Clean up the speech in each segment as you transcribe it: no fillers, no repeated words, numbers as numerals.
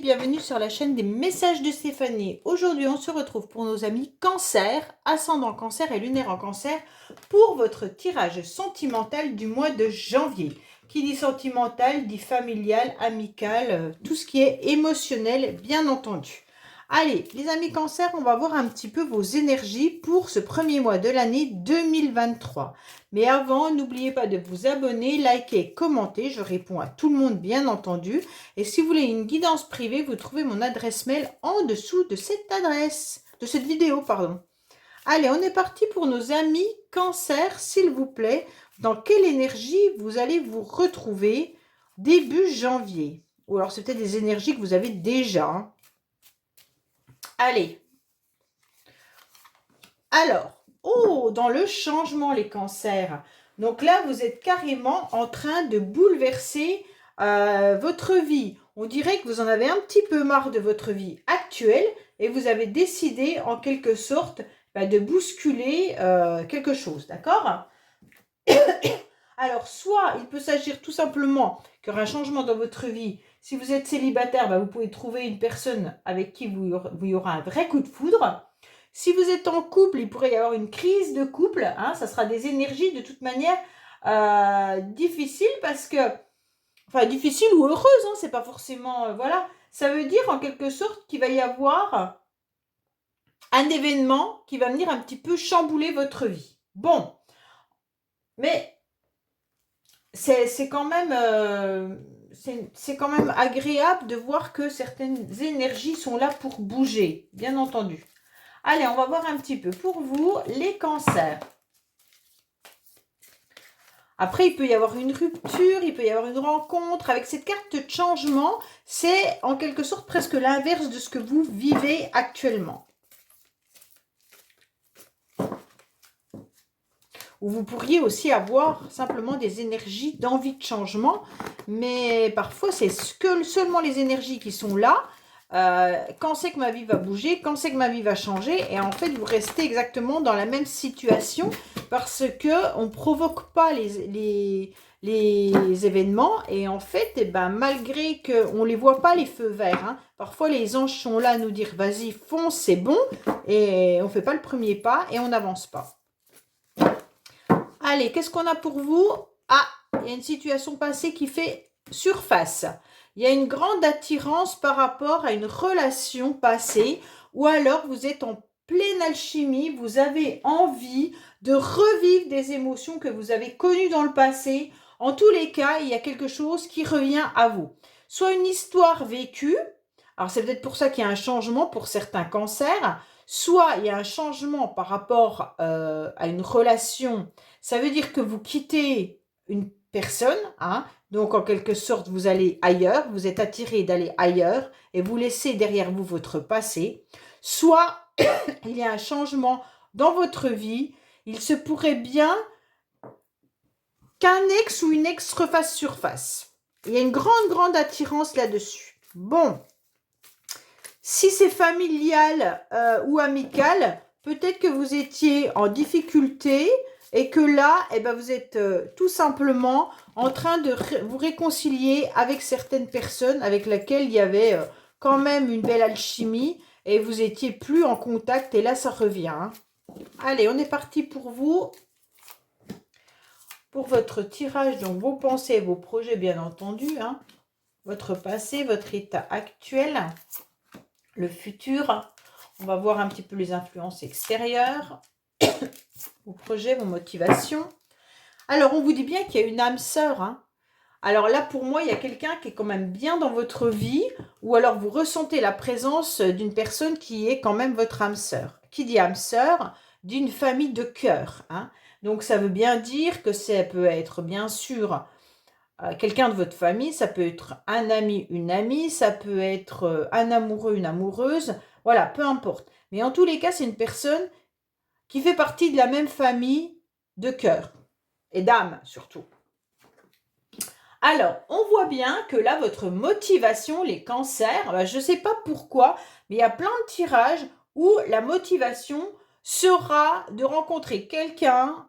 bienvenue sur la chaîne des messages de Stéphanie. Aujourd'hui, on se retrouve pour nos amis Cancer, ascendant Cancer et lunaire en Cancer, pour votre tirage sentimental du mois de janvier. Qui dit sentimental, dit familial, amical, tout ce qui est émotionnel, bien entendu. Allez, les amis Cancer, on va voir un petit peu vos énergies pour ce premier mois de l'année 2023. Mais avant, n'oubliez pas de vous abonner, liker, commenter. Je réponds à tout le monde, bien entendu. Et si vous voulez une guidance privée, vous trouvez mon adresse mail en dessous de cette adresse, de cette vidéo, pardon. Allez, on est parti pour nos amis Cancer, s'il vous plaît. Dans quelle énergie vous allez vous retrouver début janvier? Ou alors c'est peut-être des énergies que vous avez déjà, hein. Allez. Alors, oh, dans le changement, les cancers. Donc là, vous êtes carrément en train de bouleverser votre vie. On dirait que vous en avez un petit peu marre de votre vie actuelle et vous avez décidé en quelque sorte de bousculer quelque chose, d'accord? Alors, soit il peut s'agir tout simplement qu'il y aura un changement dans votre vie. Si vous êtes célibataire, vous pouvez trouver une personne avec qui vous y aura un vrai coup de foudre. Si vous êtes en couple, il pourrait y avoir une crise de couple. Hein, ça sera des énergies de toute manière difficiles parce que, enfin difficiles ou heureuses, hein, c'est pas forcément, voilà. Ça veut dire en quelque sorte qu'il va y avoir un événement qui va venir un petit peu chambouler votre vie. Bon, mais c'est quand même agréable de voir que certaines énergies sont là pour bouger, bien entendu. Allez, on va voir un petit peu pour vous, les cancers. Après, il peut y avoir une rupture, il peut y avoir une rencontre. Avec cette carte de changement, c'est en quelque sorte presque l'inverse de ce que vous vivez actuellement. Ou vous pourriez aussi avoir simplement des énergies d'envie de changement. Mais parfois, c'est seulement les énergies qui sont là. Quand c'est que ma vie va bouger, quand c'est que ma vie va changer, et en fait vous restez exactement dans la même situation parce que on provoque pas les événements, et en fait malgré qu'on les voit pas les feux verts, hein, parfois les anges sont là à nous dire vas-y fonce, c'est bon, et on fait pas le premier pas et on n'avance pas. Allez, qu'est-ce qu'on a pour vous? Ah, il y a une situation passée qui fait surface. Il y a une grande attirance par rapport à une relation passée, ou alors vous êtes en pleine alchimie, vous avez envie de revivre des émotions que vous avez connues dans le passé. En tous les cas, il y a quelque chose qui revient à vous. Soit une histoire vécue, alors c'est peut-être pour ça qu'il y a un changement pour certains cancers, soit il y a un changement par rapport à une relation. Ça veut dire que vous quittez une personne, hein, donc en quelque sorte vous allez ailleurs, vous êtes attiré d'aller ailleurs et vous laissez derrière vous votre passé. Soit il y a un changement dans votre vie, il se pourrait bien qu'un ex ou une ex refasse surface. Il y a une grande attirance là-dessus. Bon, si c'est familial ou amical, peut-être que vous étiez en difficulté et que là, vous êtes tout simplement en train de vous réconcilier avec certaines personnes avec lesquelles il y avait quand même une belle alchimie et vous étiez plus en contact, et là, ça revient. Hein. Allez, on est parti pour vous. Pour votre tirage, donc vos pensées et vos projets, bien entendu. Hein. Votre passé, votre état actuel. Le futur, on va voir un petit peu les influences extérieures, vos projets, vos motivations. Alors, on vous dit bien qu'il y a une âme sœur. Hein. Alors là, pour moi, il y a quelqu'un qui est quand même bien dans votre vie, ou alors vous ressentez la présence d'une personne qui est quand même votre âme sœur. Qui dit âme sœur? D'une famille de cœur. Hein. Donc, ça veut bien dire que ça peut être, bien sûr, quelqu'un de votre famille, ça peut être un ami, une amie, ça peut être un amoureux, une amoureuse, voilà, peu importe. Mais en tous les cas, c'est une personne qui fait partie de la même famille de cœur et d'âme surtout. Alors, on voit bien que là, votre motivation, les cancers, je ne sais pas pourquoi, mais il y a plein de tirages où la motivation sera de rencontrer quelqu'un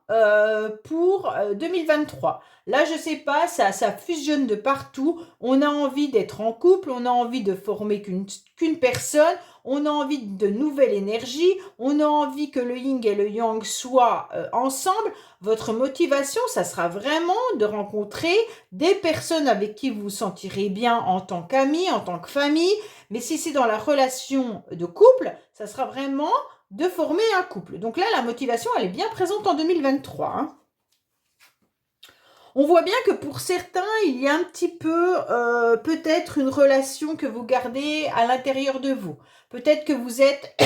pour 2023. Là, je sais pas, ça fusionne de partout. On a envie d'être en couple, on a envie de former qu'une personne, on a envie de nouvelles énergies, on a envie que le yin et le yang soient ensemble. Votre motivation, ça sera vraiment de rencontrer des personnes avec qui vous vous sentirez bien en tant qu'amis, en tant que famille. Mais si c'est dans la relation de couple, ça sera vraiment de former un couple. Donc là, la motivation, elle est bien présente en 2023. Hein. On voit bien que pour certains, il y a un petit peu peut-être une relation que vous gardez à l'intérieur de vous. Peut-être que vous êtes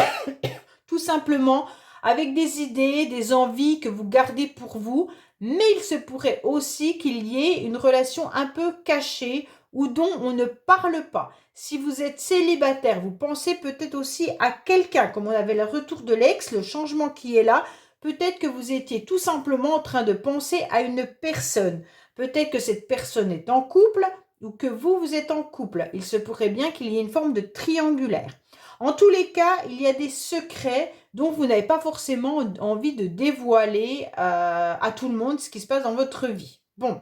tout simplement avec des idées, des envies que vous gardez pour vous, mais il se pourrait aussi qu'il y ait une relation un peu cachée ou dont on ne parle pas. Si vous êtes célibataire, vous pensez peut-être aussi à quelqu'un, comme on avait le retour de l'ex, le changement qui est là. Peut-être que vous étiez tout simplement en train de penser à une personne. Peut-être que cette personne est en couple ou que vous êtes en couple. Il se pourrait bien qu'il y ait une forme de triangulaire. En tous les cas, il y a des secrets dont vous n'avez pas forcément envie de dévoiler à tout le monde ce qui se passe dans votre vie. Bon,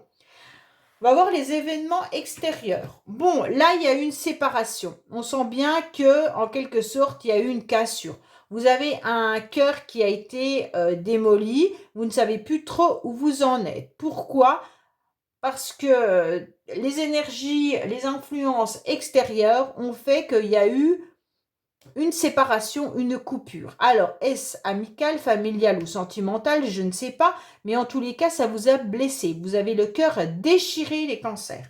on va voir les événements extérieurs. Bon, là, il y a eu une séparation. On sent bien que, en quelque sorte, il y a eu une cassure. Vous avez un cœur qui a été démoli. Vous ne savez plus trop où vous en êtes. Pourquoi ? Parce que les énergies, les influences extérieures ont fait qu'il y a eu une séparation, une coupure. Alors, est-ce amical, familial ou sentimental? Je ne sais pas, mais en tous les cas, ça vous a blessé. Vous avez le cœur déchiré, les cancers.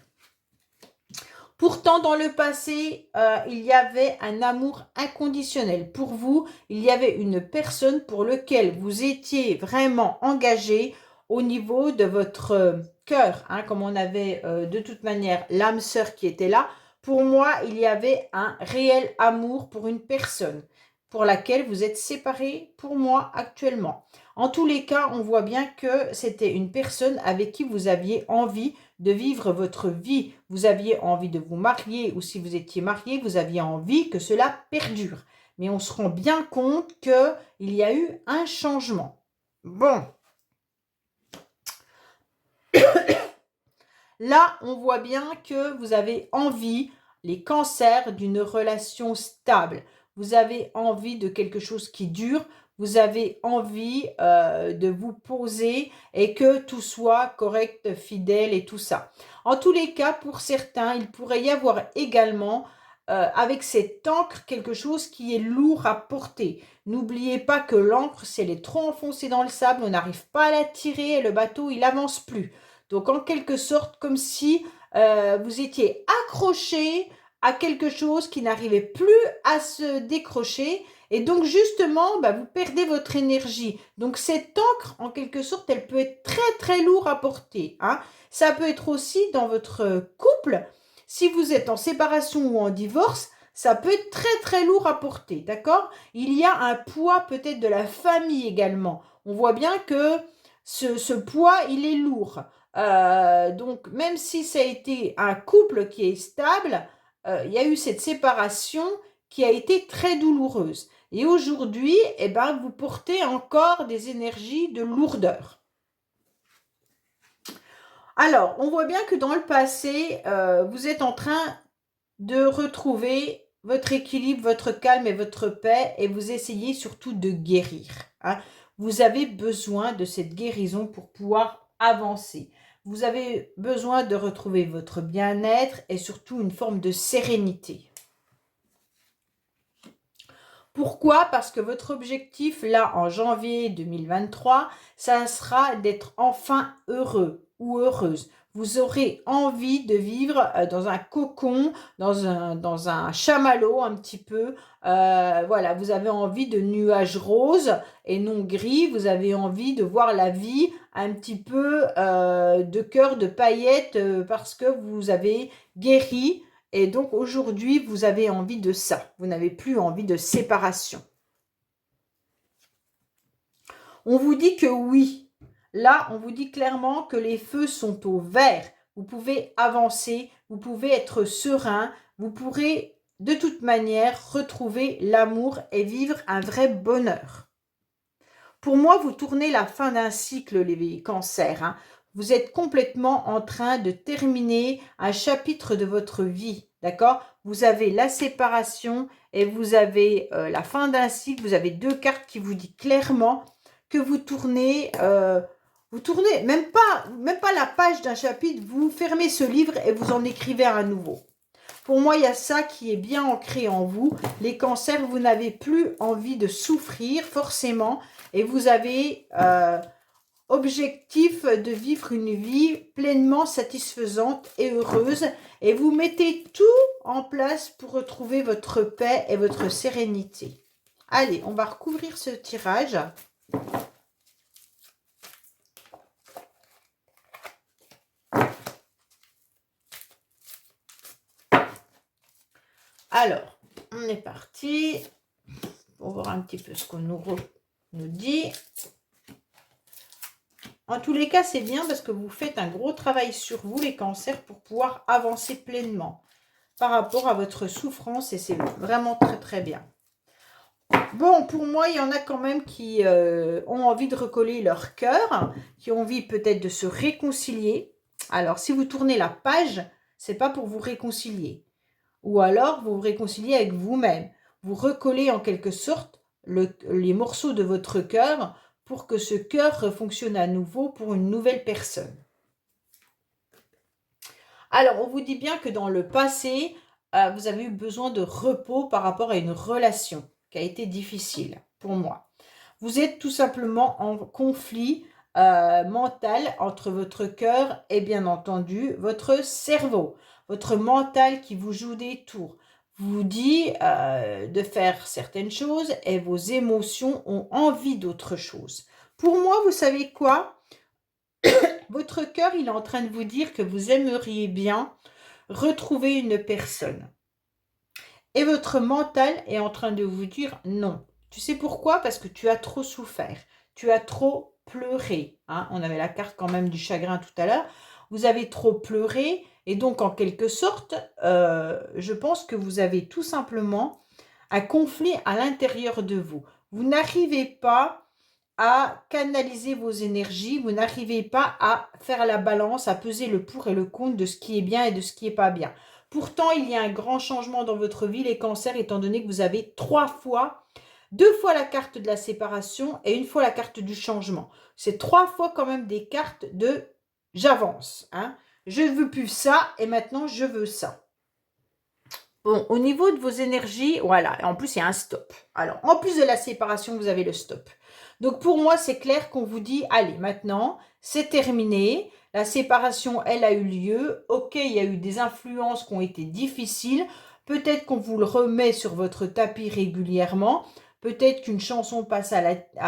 Pourtant, dans le passé, il y avait un amour inconditionnel. Pour vous, il y avait une personne pour laquelle vous étiez vraiment engagé au niveau de votre cœur, hein, comme on avait de toute manière l'âme sœur qui était là. Pour moi, il y avait un réel amour pour une personne pour laquelle vous êtes séparés pour moi actuellement. En tous les cas, on voit bien que c'était une personne avec qui vous aviez envie de vivre votre vie. Vous aviez envie de vous marier ou si vous étiez marié, vous aviez envie que cela perdure. Mais on se rend bien compte qu'il y a eu un changement. Bon. Là, on voit bien que vous avez envie, les cancers, d'une relation stable. Vous avez envie de quelque chose qui dure. Vous avez envie de vous poser et que tout soit correct, fidèle et tout ça. En tous les cas, pour certains, il pourrait y avoir également avec cette encre quelque chose qui est lourd à porter. N'oubliez pas que l'encre, si elle est trop enfoncée dans le sable, on n'arrive pas à la tirer et le bateau, il n'avance plus. Donc, en quelque sorte, comme si vous étiez accroché à quelque chose qui n'arrivait plus à se décrocher. Et donc, justement, vous perdez votre énergie. Donc, cette encre, en quelque sorte, elle peut être très, très lourde à porter. Hein. Ça peut être aussi dans votre couple. Si vous êtes en séparation ou en divorce, ça peut être très, très lourd à porter. D'accord ? Il y a un poids peut-être de la famille également. On voit bien que ce poids, il est lourd. Donc, même si ça a été un couple qui est stable, il y a eu cette séparation qui a été très douloureuse. Et aujourd'hui, vous portez encore des énergies de lourdeur. Alors, on voit bien que dans le passé, vous êtes en train de retrouver votre équilibre, votre calme et votre paix, et vous essayez surtout de guérir. Hein. Vous avez besoin de cette guérison pour pouvoir avancer. Vous avez besoin de retrouver votre bien-être et surtout une forme de sérénité. Pourquoi ? Parce que votre objectif, là, en janvier 2023, ça sera d'être enfin heureux ou heureuse. Vous aurez envie de vivre dans un cocon, dans un chamallow un petit peu. Voilà, vous avez envie de nuages roses et non gris. Vous avez envie de voir la vie un petit peu de cœur, de paillettes parce que vous avez guéri. Et donc aujourd'hui, vous avez envie de ça. Vous n'avez plus envie de séparation. On vous dit que oui. Là, on vous dit clairement que les feux sont au vert. Vous pouvez avancer, vous pouvez être serein, vous pourrez de toute manière retrouver l'amour et vivre un vrai bonheur. Pour moi, vous tournez la fin d'un cycle, les cancers, hein. Vous êtes complètement en train de terminer un chapitre de votre vie, d'accord? Vous avez la séparation et vous avez la fin d'un cycle. Vous avez deux cartes qui vous disent clairement que vous tournez même pas la page d'un chapitre, vous fermez ce livre et vous en écrivez un nouveau. Pour moi, il y a ça qui est bien ancré en vous. Les cancers, vous n'avez plus envie de souffrir forcément et vous avez objectif de vivre une vie pleinement satisfaisante et heureuse et vous mettez tout en place pour retrouver votre paix et votre sérénité. Allez, on va recouvrir ce tirage. Alors, on est parti pour voir un petit peu ce qu'on nous dit. En tous les cas, c'est bien parce que vous faites un gros travail sur vous, les cancers, pour pouvoir avancer pleinement par rapport à votre souffrance et c'est vraiment très très bien. Bon, pour moi, il y en a quand même qui ont envie de recoller leur cœur, qui ont envie peut-être de se réconcilier. Alors, si vous tournez la page, c'est pas pour vous réconcilier. Ou alors, vous vous réconciliez avec vous-même. Vous recollez en quelque sorte les morceaux de votre cœur pour que ce cœur fonctionne à nouveau pour une nouvelle personne. Alors, on vous dit bien que dans le passé, vous avez eu besoin de repos par rapport à une relation qui a été difficile pour moi. Vous êtes tout simplement en conflit mental entre votre cœur et bien entendu votre cerveau. Votre mental qui vous joue des tours, vous dit de faire certaines choses et vos émotions ont envie d'autre chose. Pour moi, vous savez quoi? Votre cœur, il est en train de vous dire que vous aimeriez bien retrouver une personne. Et votre mental est en train de vous dire non. Tu sais pourquoi? Parce que tu as trop souffert. Tu as trop pleuré. Hein? On avait la carte quand même du chagrin tout à l'heure. Vous avez trop pleuré. Et donc, en quelque sorte, je pense que vous avez tout simplement un conflit à l'intérieur de vous. Vous n'arrivez pas à canaliser vos énergies, vous n'arrivez pas à faire la balance, à peser le pour et le contre de ce qui est bien et de ce qui n'est pas bien. Pourtant, il y a un grand changement dans votre vie, les cancers, étant donné que vous avez 2 fois la carte de la séparation et 1 fois la carte du changement. C'est 3 fois quand même des cartes de j'avance. Hein. Je ne veux plus ça et maintenant je veux ça. Bon, au niveau de vos énergies, voilà, en plus il y a un stop. Alors, en plus de la séparation, vous avez le stop. Donc pour moi, c'est clair qu'on vous dit, allez, maintenant, c'est terminé. La séparation, elle a eu lieu. Ok, il y a eu des influences qui ont été difficiles. Peut-être qu'on vous le remet sur votre tapis régulièrement. Peut-être qu'une chanson passe à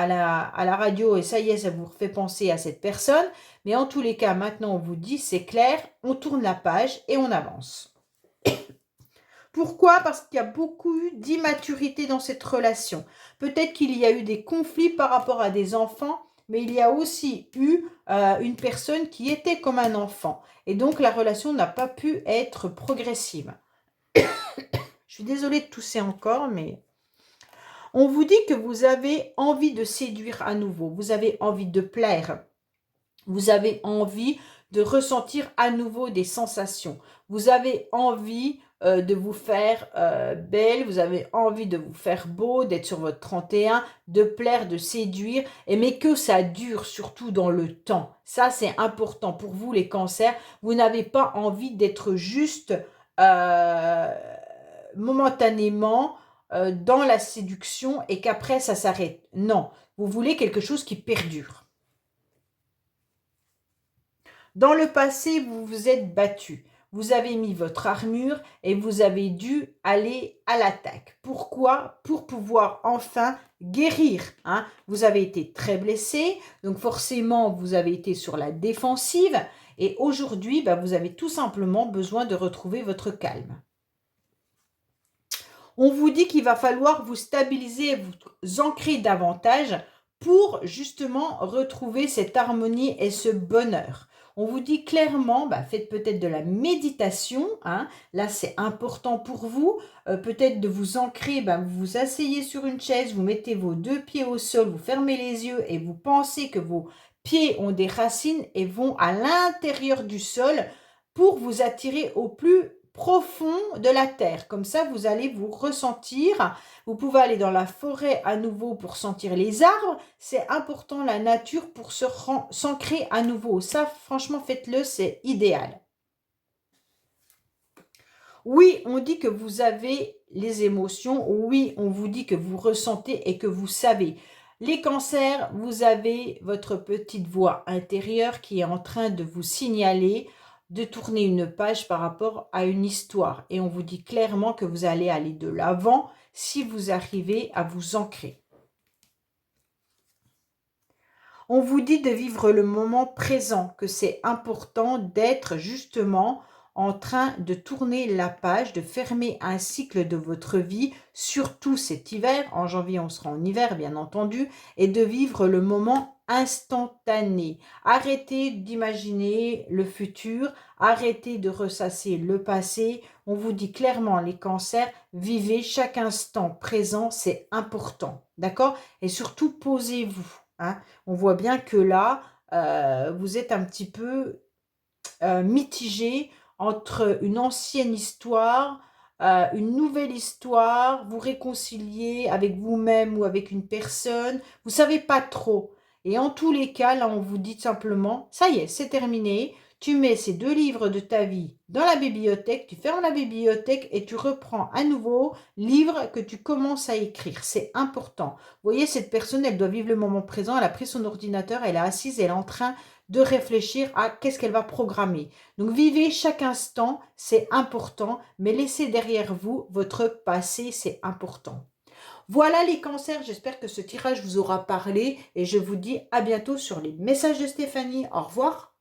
la radio et ça y est, ça vous fait penser à cette personne. Mais en tous les cas, maintenant, on vous dit, c'est clair, on tourne la page et on avance. Pourquoi? Parce qu'il y a beaucoup eu d'immaturité dans cette relation. Peut-être qu'il y a eu des conflits par rapport à des enfants, mais il y a aussi eu une personne qui était comme un enfant. Et donc, la relation n'a pas pu être progressive. Je suis désolée de tousser encore, mais... On vous dit que vous avez envie de séduire à nouveau. Vous avez envie de plaire. Vous avez envie de ressentir à nouveau des sensations. Vous avez envie de vous faire belle, vous avez envie de vous faire beau, d'être sur votre 31, de plaire, de séduire, mais que ça dure surtout dans le temps. Ça, c'est important pour vous, les cancers. Vous n'avez pas envie d'être juste momentanément dans la séduction et qu'après, ça s'arrête. Non, vous voulez quelque chose qui perdure. Dans le passé, vous vous êtes battu. Vous avez mis votre armure et vous avez dû aller à l'attaque. Pourquoi? Pour pouvoir enfin guérir. Hein. Vous avez été très blessé, donc forcément, vous avez été sur la défensive. Et aujourd'hui, vous avez tout simplement besoin de retrouver votre calme. On vous dit qu'il va falloir vous stabiliser et vous ancrer davantage pour justement retrouver cette harmonie et ce bonheur. On vous dit clairement, faites peut-être de la méditation, hein. Là, c'est important pour vous. Peut-être de vous ancrer, vous vous asseyez sur une chaise, vous mettez vos 2 pieds au sol, vous fermez les yeux et vous pensez que vos pieds ont des racines et vont à l'intérieur du sol pour vous attirer au plus profond de la terre. Comme ça, vous allez vous ressentir. Vous pouvez aller dans la forêt à nouveau pour sentir les arbres. C'est important, la nature, pour s'ancrer à nouveau. Ça, franchement, faites-le, c'est idéal. Oui, on dit que vous avez les émotions. Oui, on vous dit que vous ressentez et que vous savez. Les cancers, vous avez votre petite voix intérieure qui est en train de vous signaler de tourner une page par rapport à une histoire. Et on vous dit clairement que vous allez aller de l'avant si vous arrivez à vous ancrer. On vous dit de vivre le moment présent, que c'est important d'être justement en train de tourner la page, de fermer un cycle de votre vie, surtout cet hiver. En janvier, on sera en hiver, bien entendu, et de vivre le moment instantané. Arrêtez d'imaginer le futur, arrêtez de ressasser le passé. On vous dit clairement, les cancers, vivez chaque instant présent, c'est important, d'accord? Et surtout, posez-vous. Hein. On voit bien que là, vous êtes un petit peu mitigé entre une ancienne histoire, une nouvelle histoire, vous réconcilier avec vous-même ou avec une personne, vous savez pas trop. Et en tous les cas, là, on vous dit simplement, ça y est, c'est terminé. Tu mets ces 2 livres de ta vie dans la bibliothèque, tu fermes la bibliothèque et tu reprends à nouveau livre que tu commences à écrire. C'est important. Vous voyez, cette personne, elle doit vivre le moment présent. Elle a pris son ordinateur, elle est assise, elle est en train de réfléchir à qu'est-ce qu'elle va programmer. Donc, vivez chaque instant, c'est important, mais laissez derrière vous votre passé, c'est important. Voilà les cancers, j'espère que ce tirage vous aura parlé et je vous dis à bientôt sur les messages de Stéphanie. Au revoir.